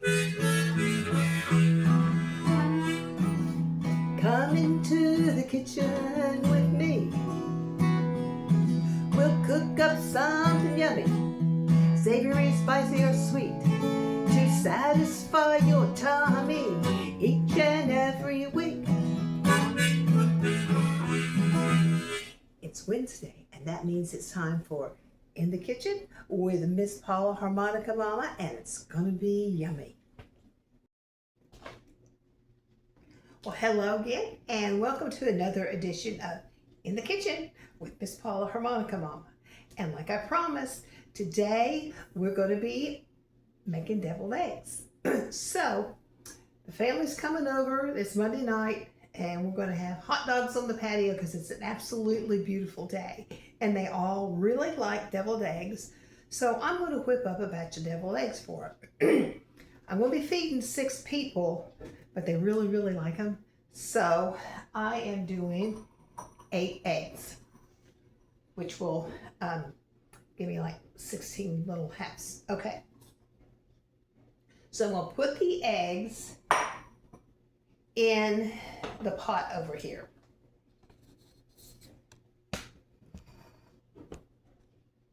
Come into the kitchen with me. We'll cook up something yummy, savory, spicy, or sweet, to satisfy your tummy each and every week. It's Wednesday, and that means it's time for In the Kitchen with Miss Paula Harmonica Mama, and it's gonna be yummy. Well, hello again, and welcome to another edition of In the Kitchen with Miss Paula Harmonica Mama. And like I promised, today we're going to be making deviled eggs. So, the family's coming over. It's Monday night, and we're going to have hot dogs on the patio because it's an absolutely beautiful day. And they all really like deviled eggs. So, I'm going to whip up a batch of deviled eggs for them. I'm going to be feeding 6 people, but they really, really like them. So I am doing 8 eggs, which will give me like 16 little halves. Okay. So I'm going to put the eggs in the pot over here.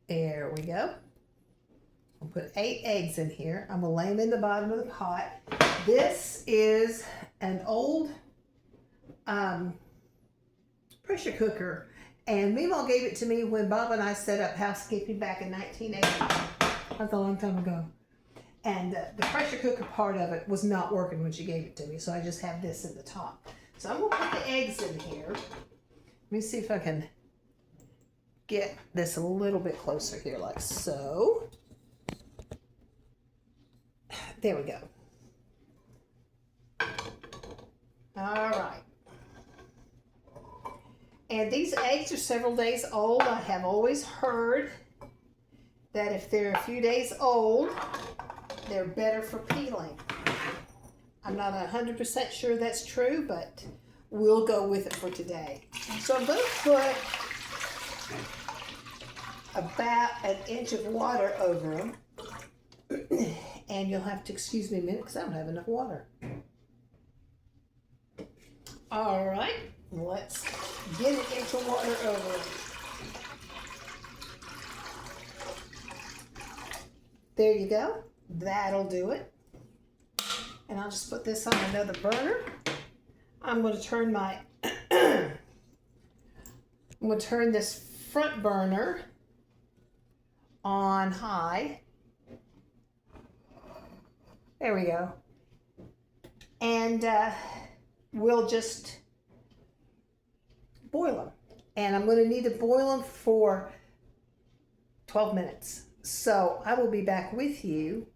There we go. I'll put 8 eggs in here. I'm going to lay them in the bottom of the pot. This is an old pressure cooker, and Mimo gave it to me when Bob and I set up housekeeping back in 1980. That's a long time ago. And the pressure cooker part of it was not working when she gave it to me, so I just have this in the top. So I'm going to put the eggs in here. Let me see if I can get this a little bit closer here, like so. There we go. All right. And these eggs are several days old. I have always heard that if they're a few days old, they're better for peeling. I'm not 100% sure that's true, but we'll go with it for today. So I'm going to put about 1 inch of water over them. And you'll have to excuse me a minute because I don't have enough water. All right, let's get 1 inch of water over it. There you go. That'll do it. And I'll just put this on another burner. I'm going to turn my I'm going to turn this front burner on high. There we go. And we'll just boil them. And I'm going to need to boil them for 12 minutes. So I will be back with you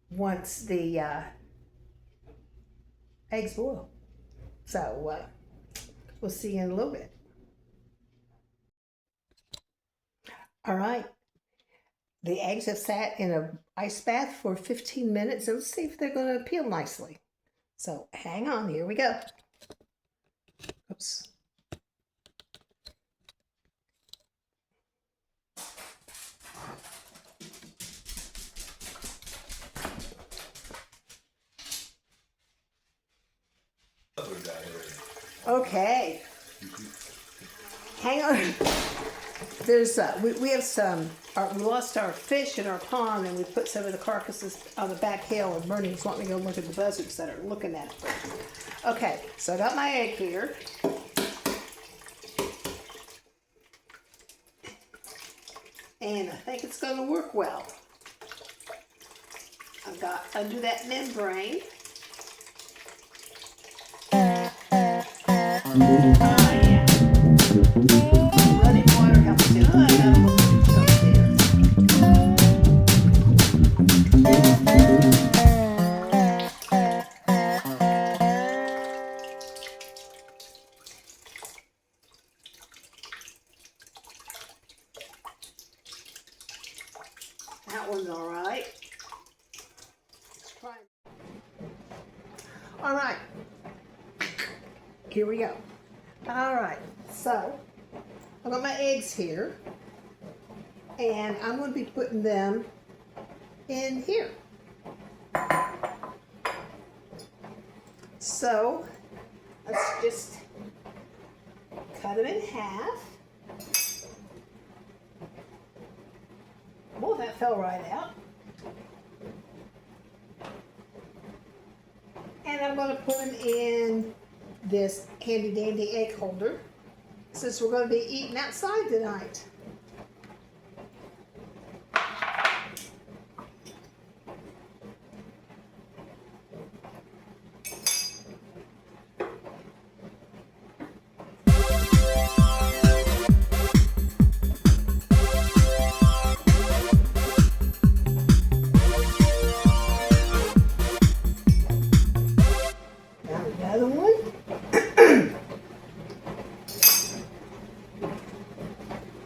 once the eggs boil. So we'll see you in a little bit. All right. The eggs have sat in an ice bath for 15 minutes. So let's see if they're going to peel nicely. So hang on, here we go. Oops. Okay. Hang on. There's we have some. We lost our fish in our pond, and we put some of the carcasses on the back hill. And Bernie's wanting to go look at the buzzards that are looking at it. Okay, so I got my egg here. And I think it's going to work well. I've got under that membrane. Running water helps too. I got a little chunk here. That one's all right. Let's try. All right. Here we go. All right, so I've got my eggs here, and I'm going to be putting them in here. So let's just cut them in half. Well, that fell right out. And I'm going to put them in this handy dandy egg holder since we're going to be eating outside tonight. Another one.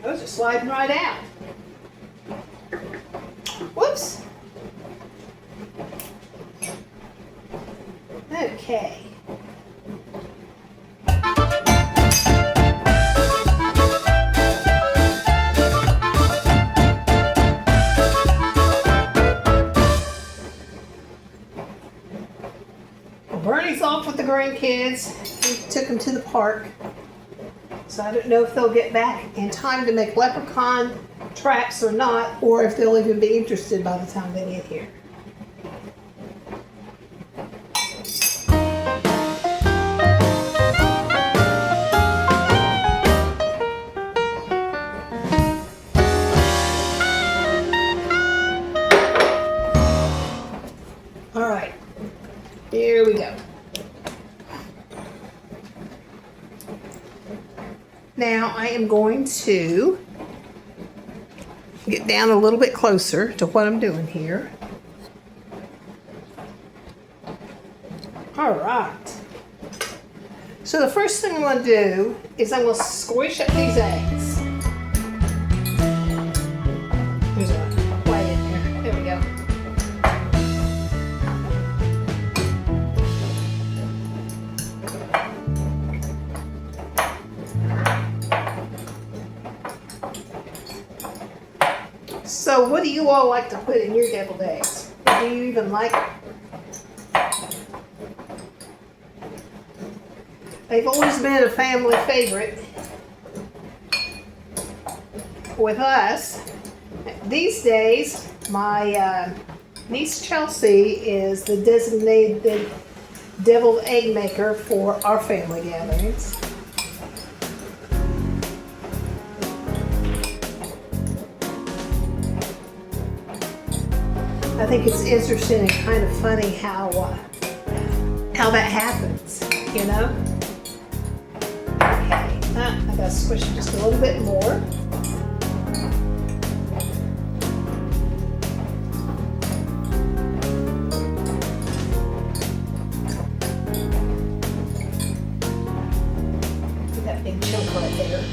Those are sliding right out. Whoops. Okay. Bernie's off with the grandkids. We took them to the park. So I don't know if they'll get back in time to make leprechaun traps or not, or if they'll even be interested by the time they get here. All right, here we go. Now I am going to get down a little bit closer to what I'm doing here. All right. So the first thing I'm going to do is I'm going to squish up these eggs. There's a white in there. There we go. So what do you all like to put in your deviled eggs? Do you even like it? They've always been a family favorite with us. These days, my niece Chelsea is the designated deviled egg maker for our family gatherings. I think it's interesting and kind of funny how that happens, you know? Okay, I gotta squish it just a little bit more. Get that big chunk right there.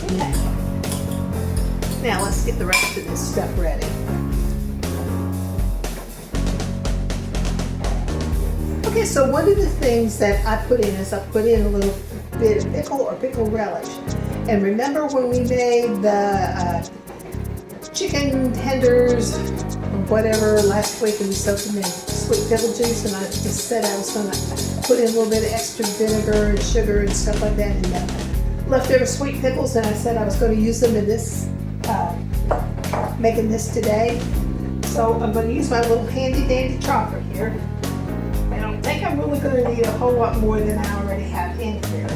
Okay. Now let's get the rest of this stuff ready. Okay, so one of the things that I put in is I put in a little bit of pickle or pickle relish. And remember when we made the chicken tenders or whatever last week and we soaked them in sweet pickle juice, and I just said I was going to put in a little bit of extra vinegar and sugar and stuff like that, and leftover sweet pickles, and I said I was going to use them in this making this today. So I'm going to use my little handy dandy chopper here. I don't think I'm really going to need a whole lot more than I already have in here.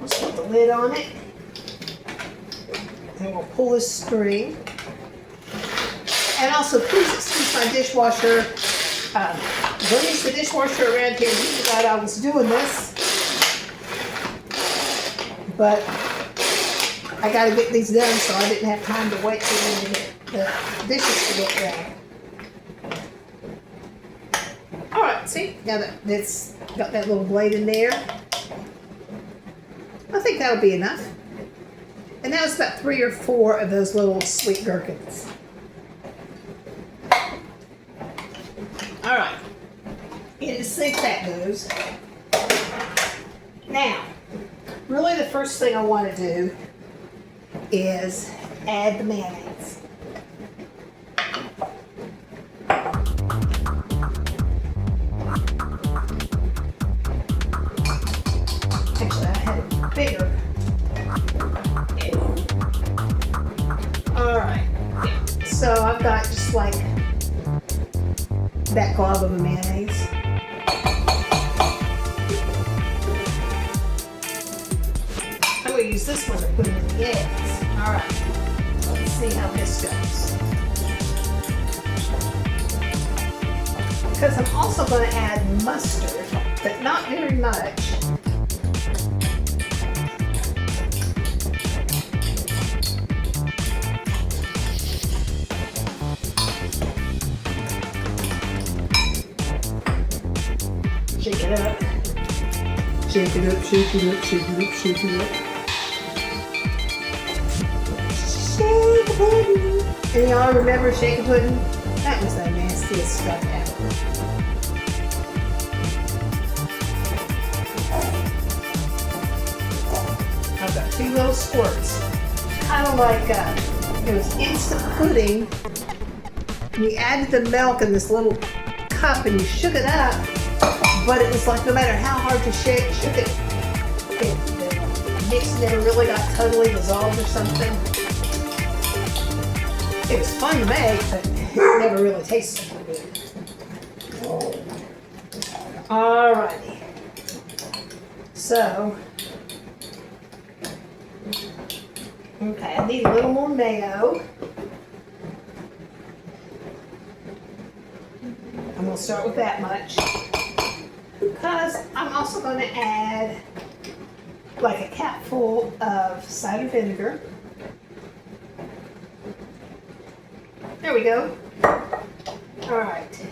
Let's put the lid on it. And we'll pull this string. And also, please excuse my dishwasher. Bernie's the dishwasher around here. He forgot I was doing this. But I got to get these done, so I didn't have time to wait for them to get the dishes to get ready. All right, see? Now that's got that little blade in there. I think that'll be enough. And that was about 3 or 4 of those little sweet gherkins. All right. in the sink that goes. Now, really the first thing I want to do is add the mayonnaise. Actually, I had it bigger. Alright, so I've got just like that glob of a mayonnaise. I'm going to use this one to put in the eggs. Alright, let's see how this goes. Because I'm also going to add mustard, but not very much. Shake it up. Shake it up, shake it up, shake it up, shake it up. Shake a pudding. And y'all remember shake a pudding? That was the nastiest stuff ever. I've got 2 little squirts. Kind of like it was instant pudding. You added the milk in this little cup and you shook it up. But it was like no matter how hard you shook it, the mix never really got totally dissolved or something. It was fun to make, but it never really tasted so good. Alrighty. So, okay, I need a little more mayo. I'm going to start with that much. Because I'm also going to add like a capful of cider vinegar. There we go. All right.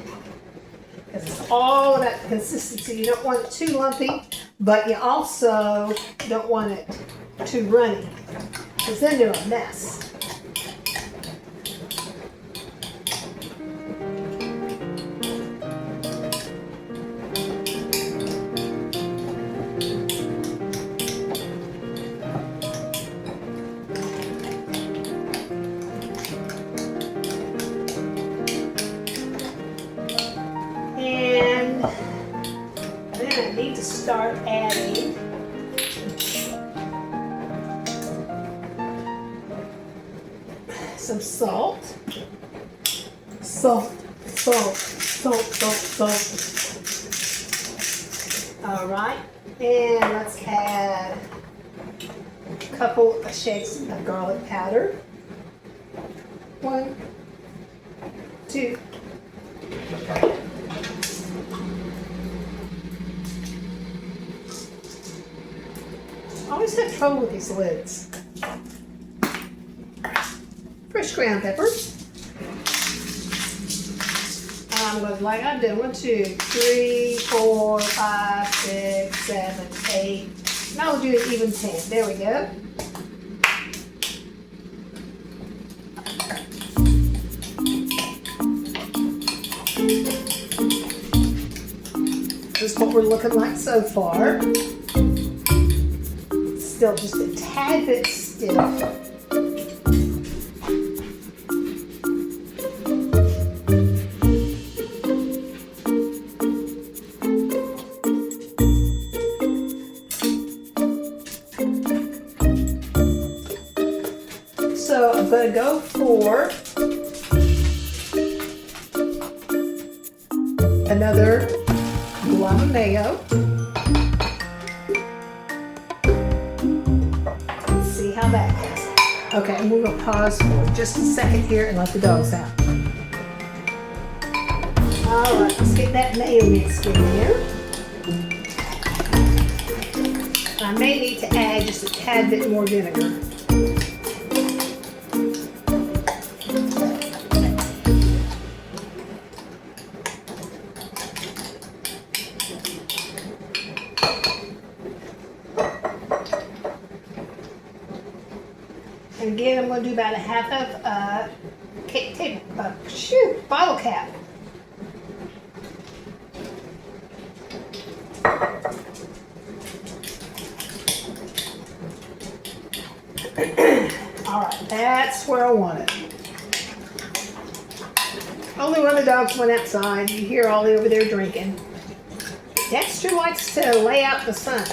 Because it's all about the consistency. You don't want it too lumpy, but you also don't want it too runny, because then you're a mess. Start adding some salt. Salt. All right, and let's add a couple of shakes of garlic powder. 1, 2. I always have trouble with these lids. Fresh ground pepper. I'm going to, like I'm doing, 1, 2, 3, 4, 5, 6, 7, 8. Now we'll do it even 10. There we go. This is what we're looking like so far. Still just a tad bit stiff. So I'm going to go for another glob of mayo. How that is. Okay, and we're going to pause for just a second here and let the dogs out. All right, let's get that mayo mixed in here. I may need to add just a tad bit more vinegar. And again, I'm going to do about a half of bottle cap. That's where I want it. Only when the dogs went outside. You hear Ollie over there drinking. Dexter likes to lay out the sun.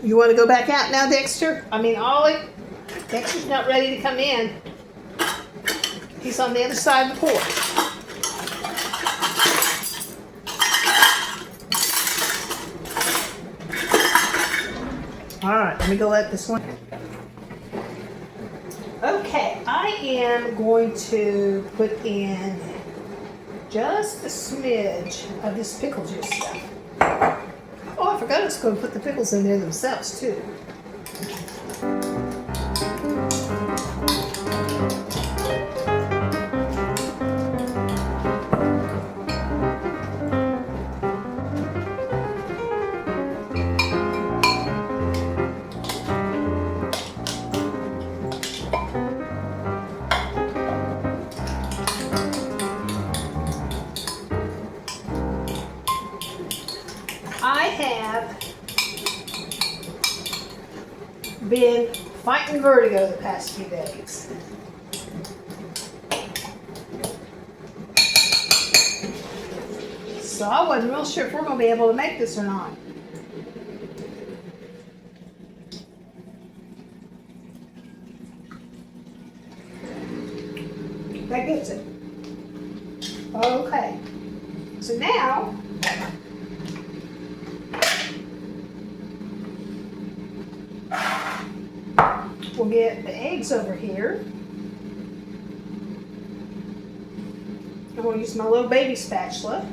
You want to go back out now, Dexter? I mean, Ollie? Dexter's not ready to come in. He's on the other side of the porch. All right, let me go let this one. Okay, I am going to put in just a smidge of this pickle juice stuff. Oh, I forgot I was going to put the pickles in there themselves, too. I have been fighting vertigo the past few days. So I wasn't real sure if we're going to be able to make this or not. That gets it. Okay. So now, we'll get the eggs over here. I'm going to use my little baby spatula.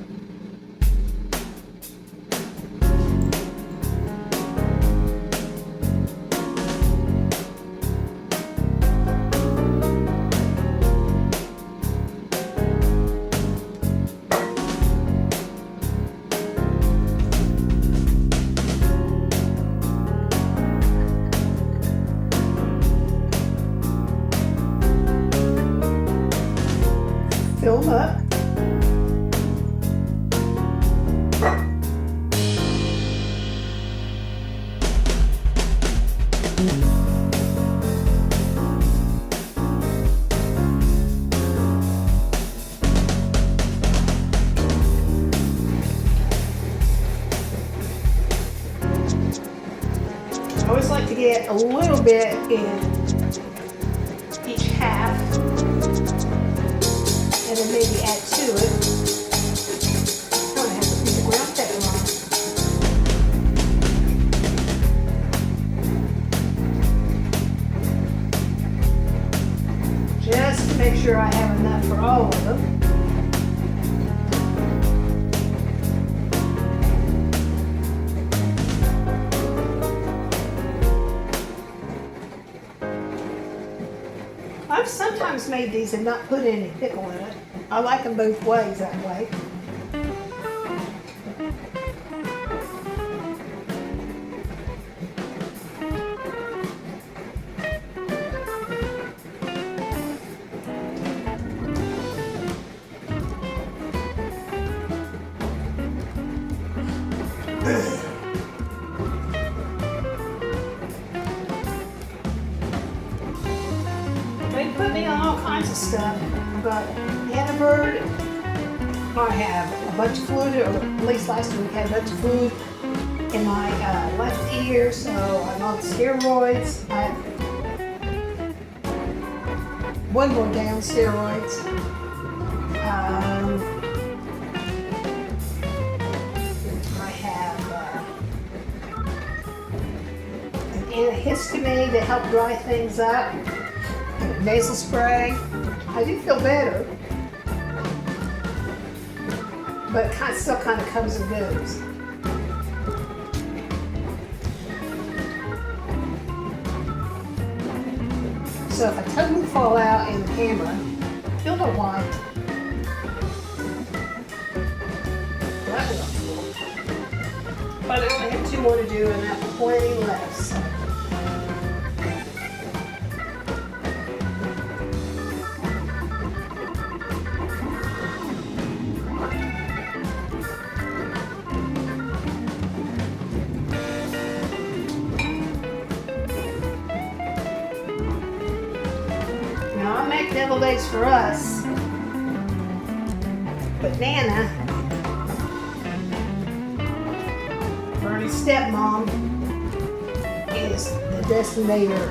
Fill them up. I always like to get a little bit in each half. And then maybe add to it. I'm going to have to put the ground pepper on. Just to make sure I have enough for all of them. I've sometimes made these and not put any pickle in it. I like them both ways that way. They put me on all kinds of stuff. I've got Annabird. I have a bunch of fluid, or at least last week I had a bunch of fluid in my left ear, so I'm on steroids. I have one more down steroids. I have an antihistamine to help dry things up. Nasal spray. I do feel better, but it still kind of comes and goes. So if I totally fall out in the camera, you'll know why. But I only have 2 more to do and I have plenty left. So. Now I make deviled eggs for us, but Nana, Bernie's stepmom, is the designator.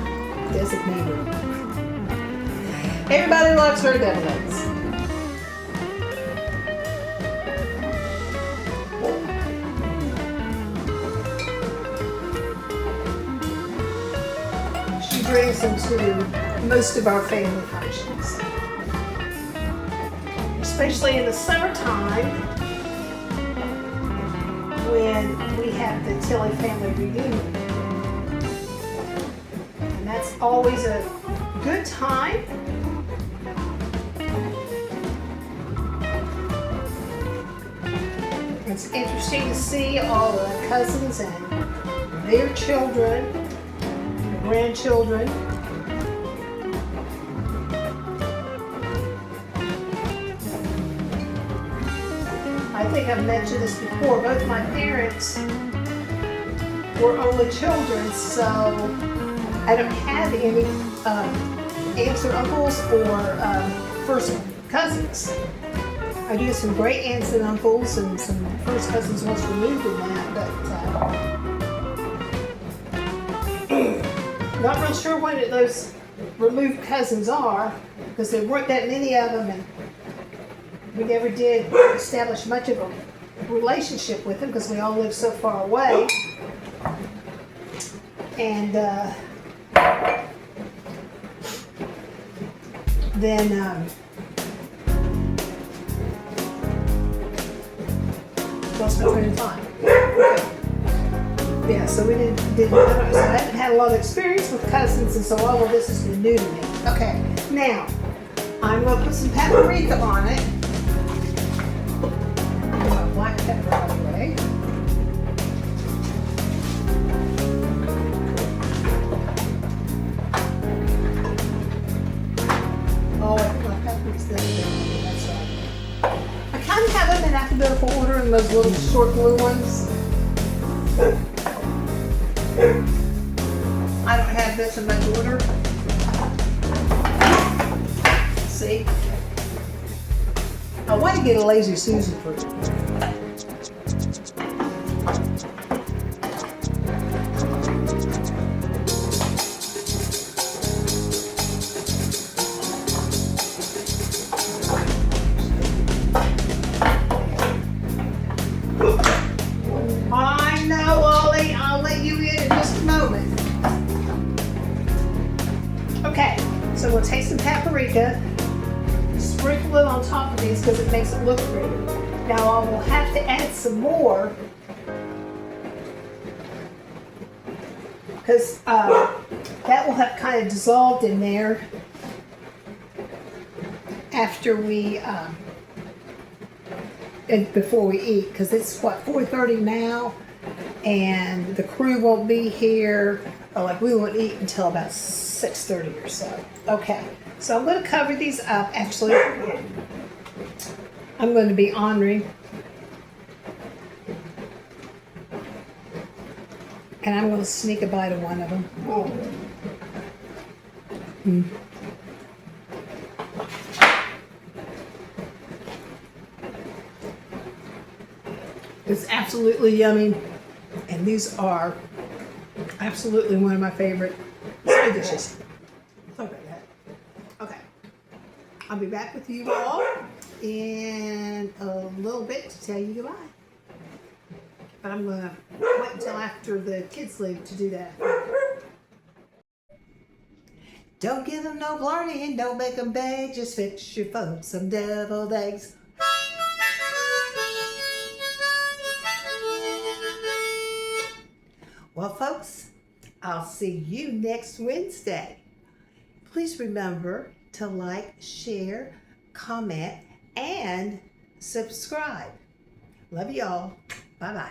Everybody loves her deviled eggs. She brings them to most of our family functions, especially in the summertime when we have the Tilly family reunion. And that's always a good time. It's interesting to see all the cousins and their children, their grandchildren. I think I've mentioned this before, both my parents were only children, so I don't have any aunts or uncles or first cousins. I do have some great aunts and uncles and some first cousins once removed in that, but not real sure when those removed cousins are, because there weren't that many of them, and we never did establish much of a relationship with them because we all lived so far away. And then lost my train of thought. Yeah, so we didn't so I haven't had a lot of experience with cousins, and so all of this has been new to me. Okay, now I'm going to put some paprika on it. Black pepper out of the way. Oh, black pepper's this big. That's right. I kind of have them in alphabetical order in those little short blue ones. I don't have this in much order. See? I want to get a Lazy Susan for you. I know, Ollie. I'll let you in just a moment. Okay, so we'll take some paprika, sprinkle it on top of these because it makes it look pretty. Now I will have to add some more because that will have kind of dissolved in there after we before we eat, because it's what, 4:30 now, and the crew won't be here, or like we won't eat until about 6:30 or so. Okay, so I'm going to cover these up. Actually, I'm going to be honoring, and I'm going to sneak a bite of one of them. It's absolutely yummy, and these are absolutely one of my favorite side dishes. Sorry about that. Okay, I'll be back with you all in a little bit to tell you goodbye. But I'm going to wait until after the kids leave to do that. Don't give them no blarney and don't make them beg. Just fix your folks some deviled eggs. Well, folks, I'll see you next Wednesday. Please remember to like, share, comment, and subscribe. Love y'all. Bye-bye.